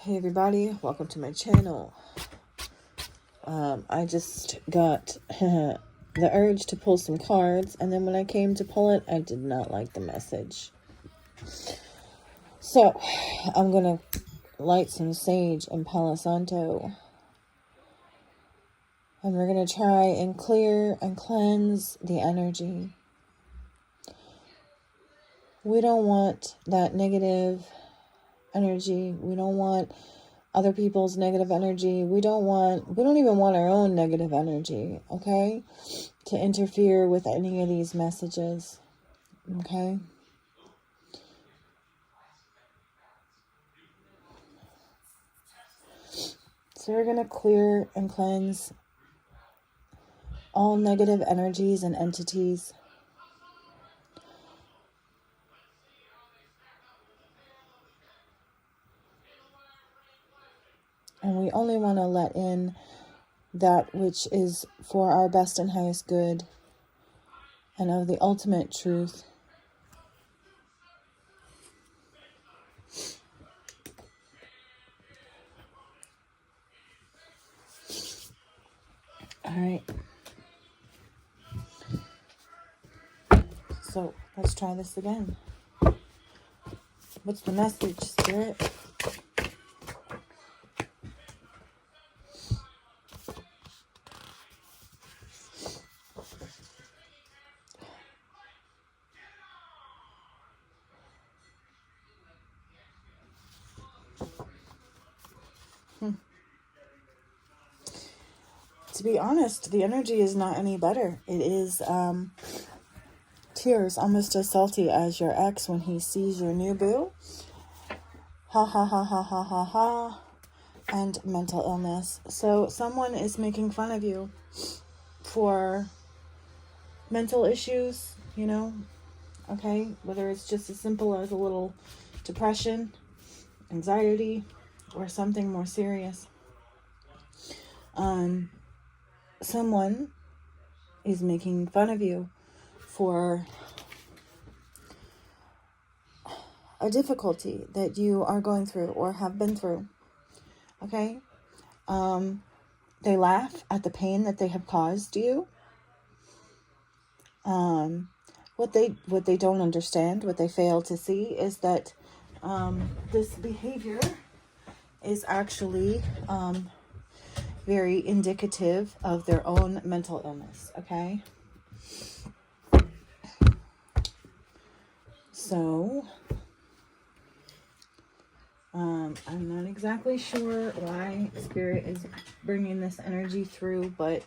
Hey everybody, welcome to my channel. I just got the urge to pull some cards, and then when I came to pull it, I did not like the message. So, I'm going to light some sage and Palo Santo. And we're going to try and clear and cleanse the energy. We don't want that negative energy. We don't want other people's negative energy. We don't even want our own negative energy, okay, to interfere with any of these messages, okay? So we're going to clear and cleanse all negative energies and entities. And we only want to let in that which is for our best and highest good and of the ultimate truth. All right. So let's try this again. What's the message, Spirit? To be honest, the energy is not any better. It is tears, almost as salty as your ex when he sees your new boo. Ha ha ha ha ha ha ha. And mental illness. So someone is making fun of you for mental issues, okay? Whether it's just as simple as a little depression, anxiety, or something more serious. Someone is making fun of you for a difficulty that you are going through or have been through. Okay? They laugh at the pain that they have caused you. What they don't understand, what they fail to see is that this behavior is actually very indicative of their own mental illness, okay? So, I'm not exactly sure why Spirit is bringing this energy through, but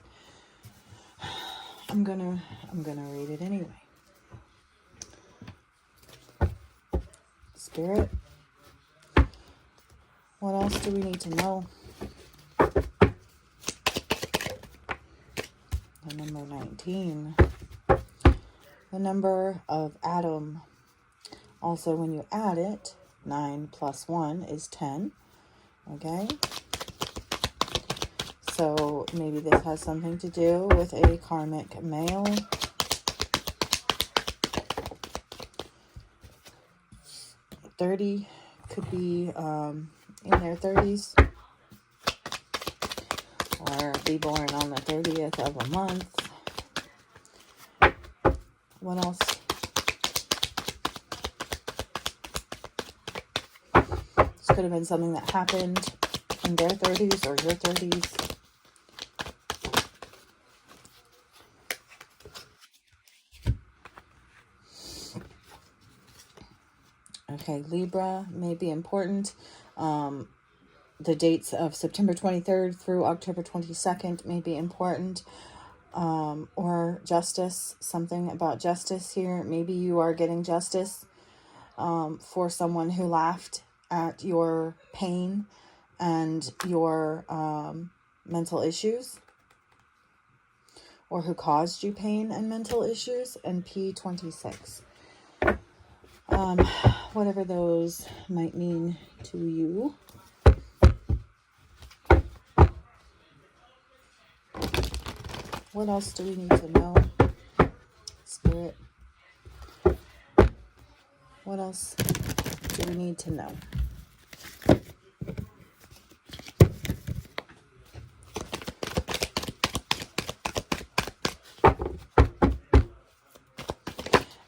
I'm gonna read it anyway. Spirit, what else do we need to know? The number 19, the number of Adam. Also, when you add it, 9 plus 1 is 10, okay? So maybe this has something to do with a karmic male. $30 could be in their 30s. Or be born on the 30th of a month. What else? This could have been something that happened in their 30s or your 30s. Okay, Libra may be important. The dates of September 23rd through October 22nd may be important. Or justice, something about justice here. Maybe you are getting justice for someone who laughed at your pain and your mental issues, or who caused you pain and mental issues. And P26. Whatever those might mean to you. What else do we need to know, Spirit? What else do we need to know?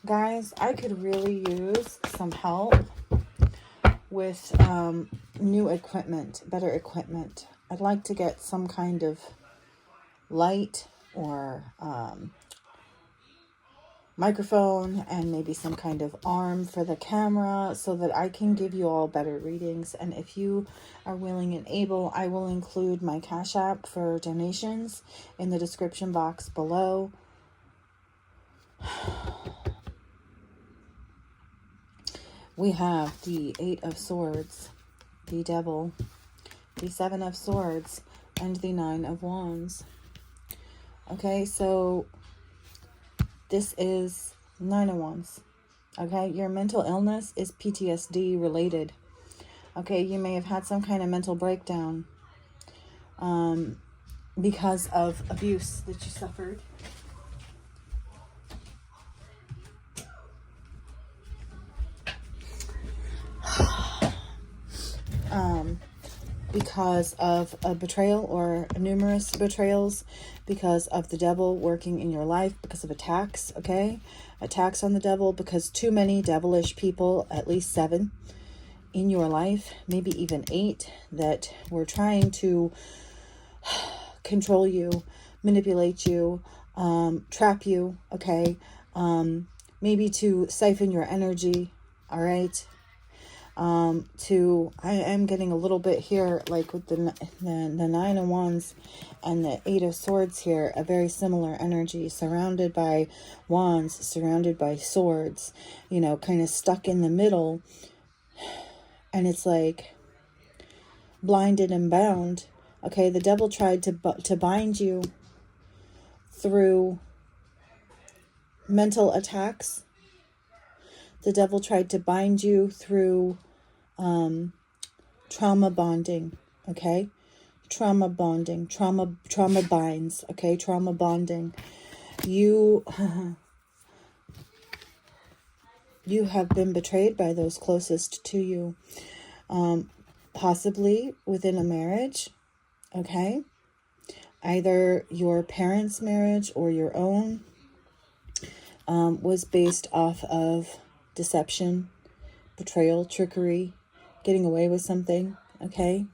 guys, I could really use some help with new equipment, better equipment. I'd like to get some kind of light or microphone and maybe some kind of arm for the camera so that I can give you all better readings. And if you are willing and able, I will include my Cash App for donations in the description box below. We have the Eight of Swords, the Devil, the Seven of Swords, and the Nine of Wands. Okay, so this is Nine of Wands. Okay, your mental illness is PTSD related. Okay, you may have had some kind of mental breakdown because of abuse that you suffered. Because of a betrayal or numerous betrayals, because of the devil working in your life, because of attacks, okay? Attacks on the devil, because too many devilish people, at least 7 in your life, maybe even 8, that were trying to control you, manipulate you, trap you, okay? Maybe to siphon your energy, all right? I am getting a little bit here, like with the Nine of Wands and the Eight of Swords here, a very similar energy, surrounded by wands, surrounded by swords, you know, kind of stuck in the middle. And it's like blinded and bound. Okay, the devil tried to bind you through mental attacks. The devil tried to bind you through trauma bonding, okay? Trauma bonding, trauma binds, okay? Trauma bonding. You have been betrayed by those closest to you, possibly within a marriage, okay? Either your parents' marriage or your own was based off of deception, betrayal, trickery, getting away with something, okay,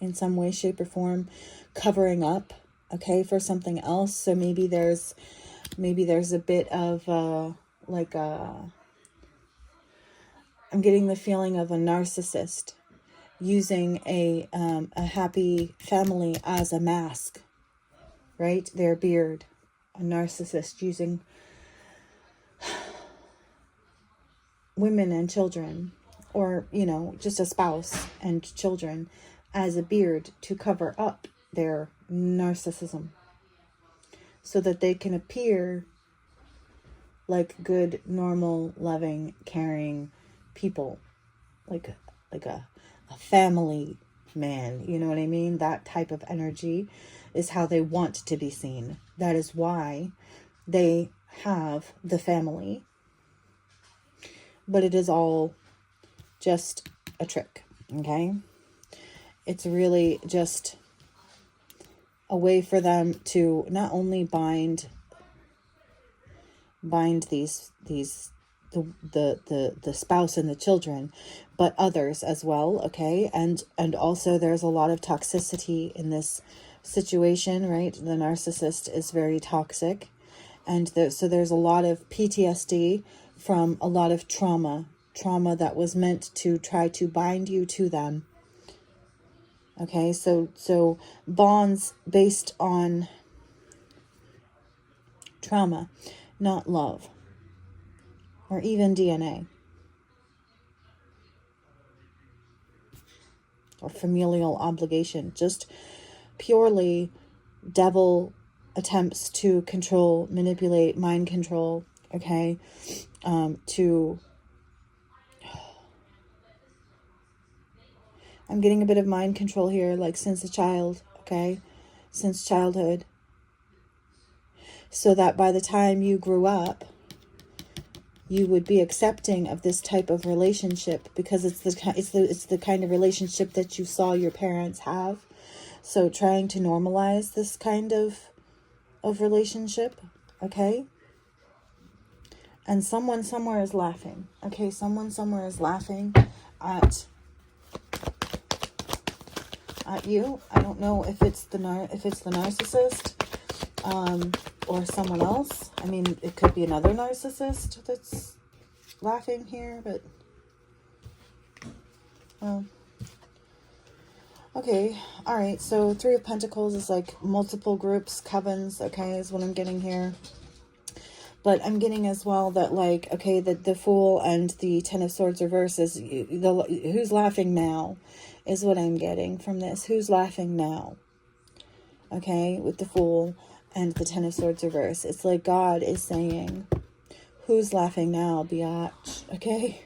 in some way, shape, or form, covering up, okay, for something else. So maybe there's a bit of I'm getting the feeling of a narcissist using a happy family as a mask, right? Their beard, a narcissist using women and children, or, you know, just a spouse and children as a beard to cover up their narcissism so that they can appear like good, normal, loving, caring people, like a family man, you know what I mean? That type of energy is how they want to be seen. That is why they have the family. But it is all just a trick, okay? It's really just a way for them to not only bind the spouse and the children, but others as well, okay? And also there's a lot of toxicity in this situation, right? The narcissist is very toxic, and so there's a lot of PTSD from a lot of trauma that was meant to try to bind you to them. Okay, so bonds based on trauma, not love, or even DNA, or familial obligation, just purely devil attempts to control, manipulate, mind control, okay, I'm getting a bit of mind control here, like since a child, okay? Since childhood. So that by the time you grew up, you would be accepting of this type of relationship because it's the kind of relationship that you saw your parents have. So trying to normalize this kind of relationship, okay? And someone somewhere is laughing. Okay, someone somewhere is laughing at you. I don't know if it's the narcissist, or someone else. I mean, it could be another narcissist that's laughing here, but okay, all right. So Three of Pentacles is like multiple groups, covens. Okay, is what I'm getting here. But I'm getting as well that, like, okay, the Fool and the Ten of Swords reverse is who's laughing now, is what I'm getting from this. Who's laughing now? Okay, with the Fool and the Ten of Swords reverse, it's like God is saying, who's laughing now, biatch? Okay,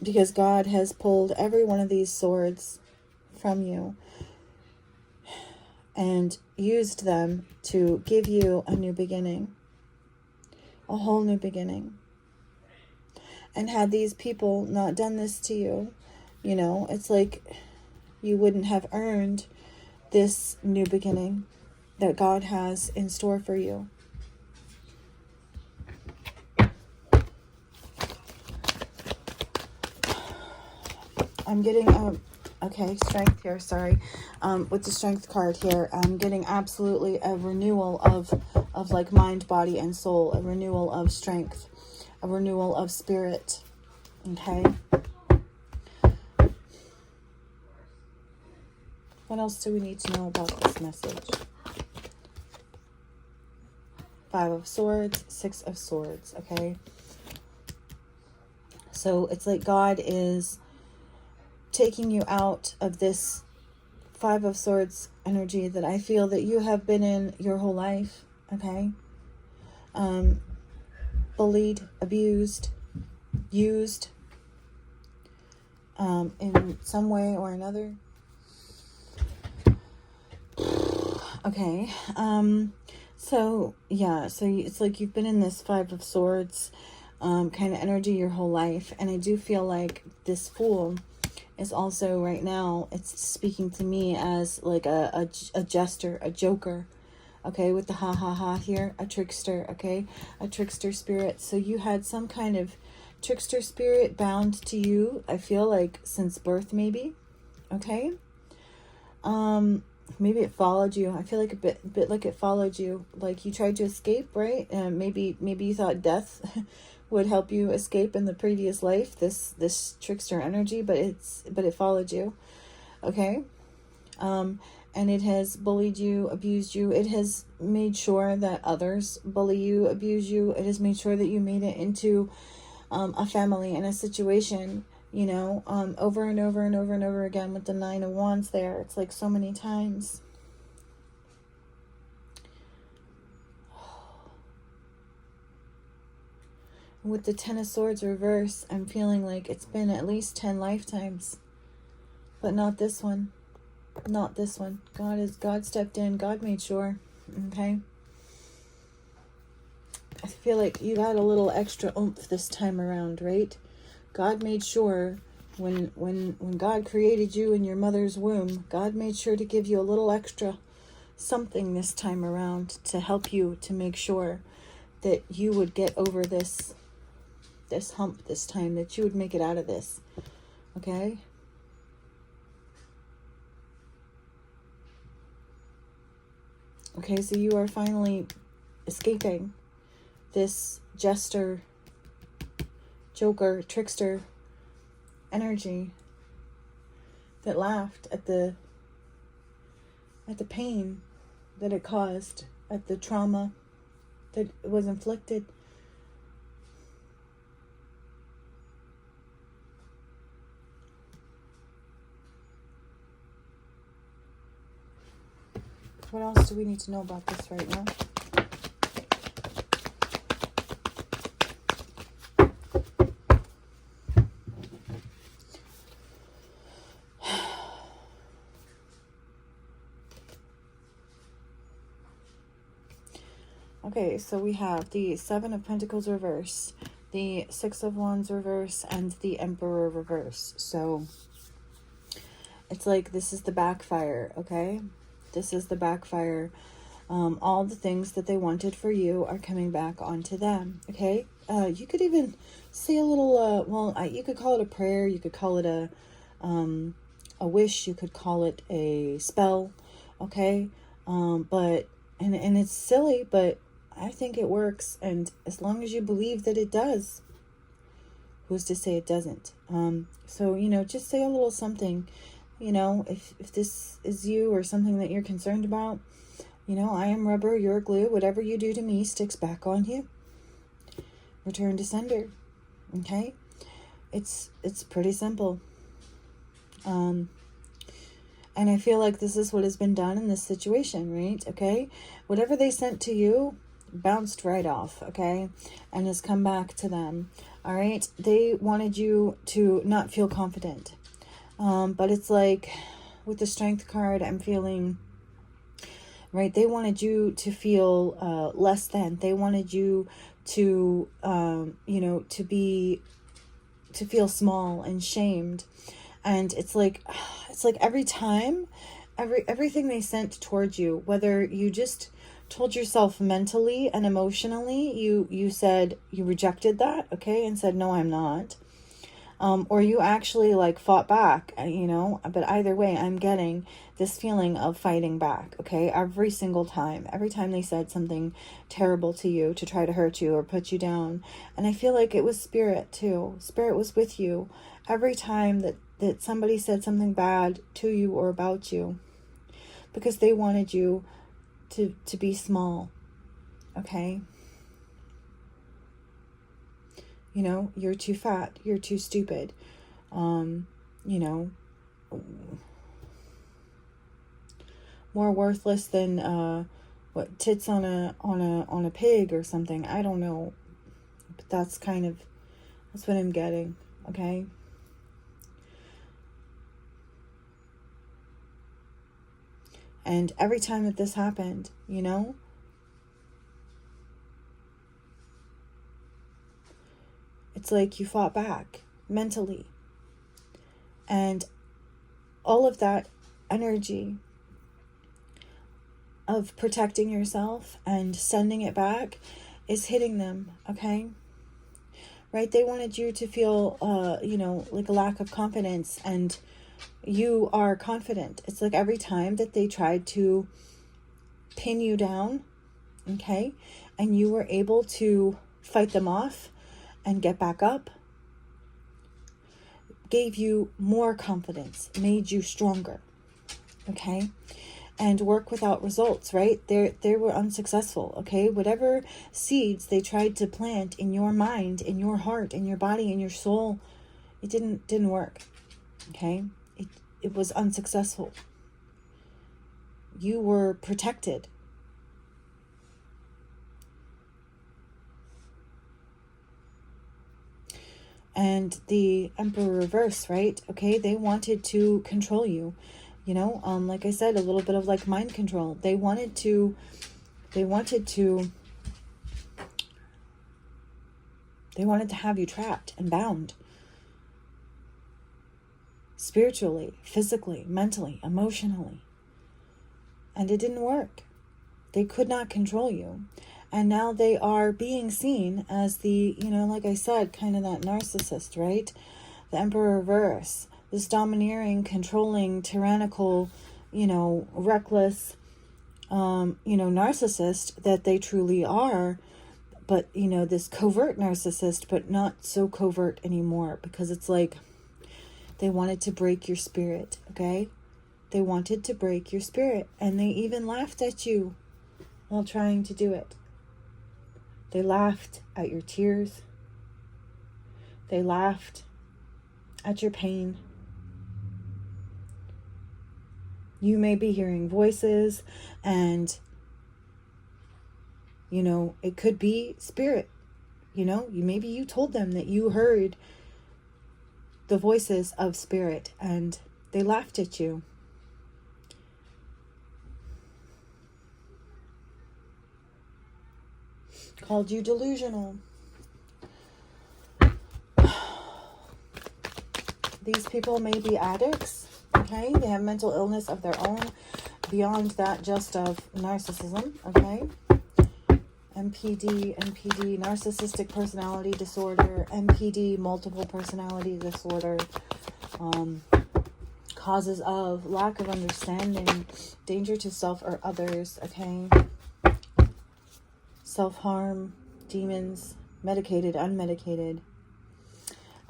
because God has pulled every one of these swords from you and used them to give you a new beginning, a whole new beginning. And had these people not done this to you, you know, it's like you wouldn't have earned this new beginning that God has in store for you. I'm getting okay, strength here, sorry. With the strength card here, I'm getting absolutely a renewal of like mind, body, and soul, a renewal of strength, a renewal of spirit. Okay. What else do we need to know about this message? Five of Swords, Six of Swords, okay? So it's like God is taking you out of this Five of Swords energy that I feel that you have been in your whole life, okay? Bullied, abused, used in some way or another. Okay, so yeah, so it's like you've been in this Five of Swords kind of energy your whole life, and I do feel like this Fool is also right now, it's speaking to me as like a jester, a joker, okay, with the ha ha ha here, a trickster, okay, a trickster spirit. So you had some kind of trickster spirit bound to you, I feel like since birth, maybe, okay. Maybe it followed you. I feel like a bit like it followed you. Like you tried to escape, right? And maybe you thought death would help you escape in the previous life. This trickster energy, but it followed you. Okay. And it has bullied you, abused you. It has made sure that others bully you, abuse you. It has made sure that you made it into a family and a situation, you know, over and over and over and over again with the Nine of Wands there. It's like so many times. With the Ten of Swords reverse, I'm feeling like it's been at least 10 lifetimes. But not this one. Not this one. God stepped in. God made sure. Okay? I feel like you got a little extra oomph this time around, right? God made sure when God created you in your mother's womb, God made sure to give you a little extra something this time around to help you, to make sure that you would get over this hump this time, that you would make it out of this. Okay? Okay, so you are finally escaping this jester, joker, trickster energy that laughed at the pain that it caused, at the trauma that was inflicted. What else do we need to know about this right now? Okay, so we have the Seven of Pentacles reverse, the Six of Wands reverse, and the Emperor reverse. So it's like this is the backfire, okay? This is the backfire All the things that they wanted for you are coming back onto them, okay? You could even say a little, you could call it a prayer, you could call it a wish, you could call it a spell, okay? But it's silly, but I think it works, and as long as you believe that it does, who's to say it doesn't? So, just say a little something, if this is you or something that you're concerned about, I am rubber, you're glue, whatever you do to me sticks back on you. Return to sender, okay? It's pretty simple. And I feel like this is what has been done in this situation, right? Okay? Whatever they sent to you bounced right off, okay? And has come back to them, all right? They wanted you to not feel confident. But it's like with the Strength card, I'm feeling, right? They wanted you to feel less than. They wanted you to, to feel small and shamed. And it's like everything they sent towards you, whether you just told yourself mentally and emotionally, you said you rejected that, okay, and said, no, I'm not. Or you actually fought back, but either way, I'm getting this feeling of fighting back, okay? Every single time, every time they said something terrible to you to try to hurt you or put you down. And I feel like it was Spirit too. Spirit was with you every time that somebody said something bad to you or about you, because they wanted you to be small, okay? You're too fat, you're too stupid, more worthless than tits on a pig or something. I don't know, but that's what I'm getting, okay? And every time that this happened, it's like you fought back mentally. And all of that energy of protecting yourself and sending it back is hitting them, okay? Right? They wanted you to feel, like a lack of confidence, and you are confident. It's like every time that they tried to pin you down, okay, and you were able to fight them off and get back up, gave you more confidence, made you stronger, okay? And work without results, right? They were unsuccessful, okay? Whatever seeds they tried to plant in your mind, in your heart, in your body, in your soul, it didn't work, okay? It was unsuccessful. You were protected. And the Emperor reverse, right? Okay, they wanted to control you. Like I said, a little bit of mind control. They wanted to have you trapped and bound. Spiritually, physically, mentally, emotionally. And it didn't work. They could not control you. And now they are being seen as the, like I said, kind of that narcissist, right? The Emperor reverse. This domineering, controlling, tyrannical, reckless, narcissist that they truly are. But, this covert narcissist, but not so covert anymore, because it's like they wanted to break your spirit, okay? They wanted to break your spirit, and they even laughed at you while trying to do it. They laughed at your tears. They laughed at your pain. You may be hearing voices, and, it could be spirit. Maybe you told them that you heard the voices of spirit, and they laughed at you. Called you delusional. These people may be addicts, okay? They have mental illness of their own. beyond that just of narcissism, okay? MPD, narcissistic personality disorder, MPD, multiple personality disorder, causes of lack of understanding, danger to self or others, okay? Self-harm, demons, medicated, unmedicated.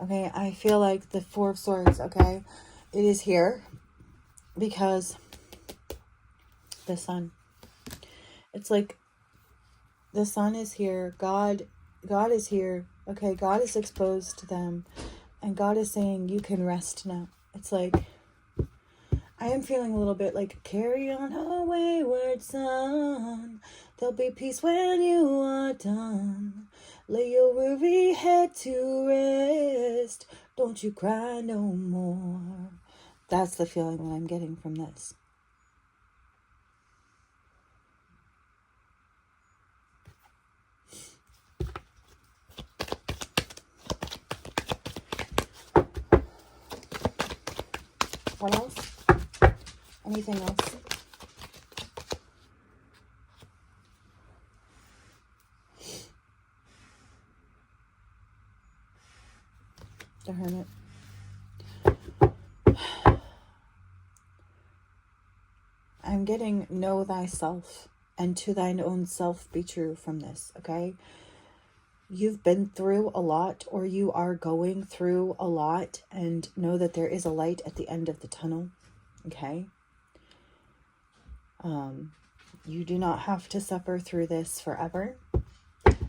Okay, I feel like the Four of Swords, okay? It is here because the sun. It's like the sun is here. God is here. Okay, God is exposed to them. And God is saying, you can rest now. It's like, I am feeling a little bit like, carry on, oh wayward son. There'll be peace when you are done. Lay your weary head to rest. Don't you cry no more. That's the feeling that I'm getting from this. What else? Anything else? The Hermit. I'm getting know thyself and to thine own self be true from this, okay? You've been through a lot, or you are going through a lot, and know that there is a light at the end of the tunnel, okay? You do not have to suffer through this forever,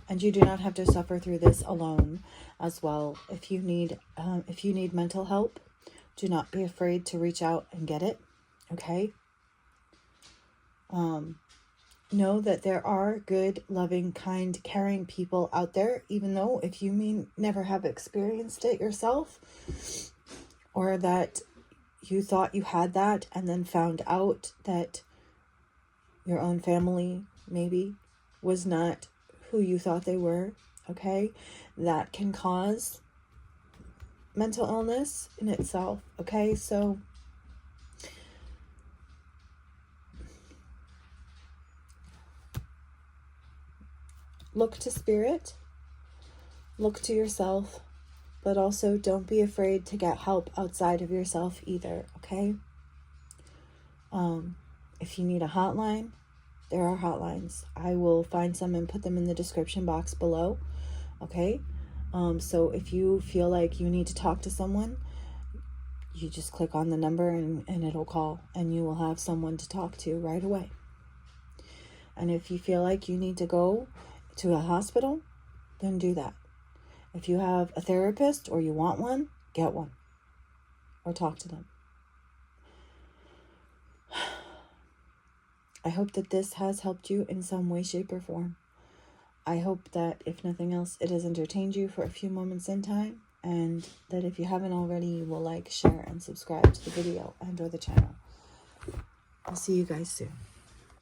and you do not have to suffer through this alone as well. If you need mental help, do not be afraid to reach out and get it, okay? Know that there are good, loving, kind, caring people out there, even though if you never have experienced it yourself, or that you thought you had that and then found out that your own family maybe was not who you thought they were, okay? That can cause mental illness in itself, okay? So look to spirit, look to yourself, but also don't be afraid to get help outside of yourself either, okay? If you need a hotline, there are hotlines. I will find some and put them in the description box below, okay? So if you feel like you need to talk to someone, you just click on the number and it'll call, and you will have someone to talk to right away. And if you feel like you need to go to a hospital, then do that. If you have a therapist or you want one, get one or talk to them. I hope that this has helped you in some way, shape, or form. I hope that if nothing else, it has entertained you for a few moments in time, and that if you haven't already, you will like, share, and subscribe to the video and or the channel. I'll see you guys soon.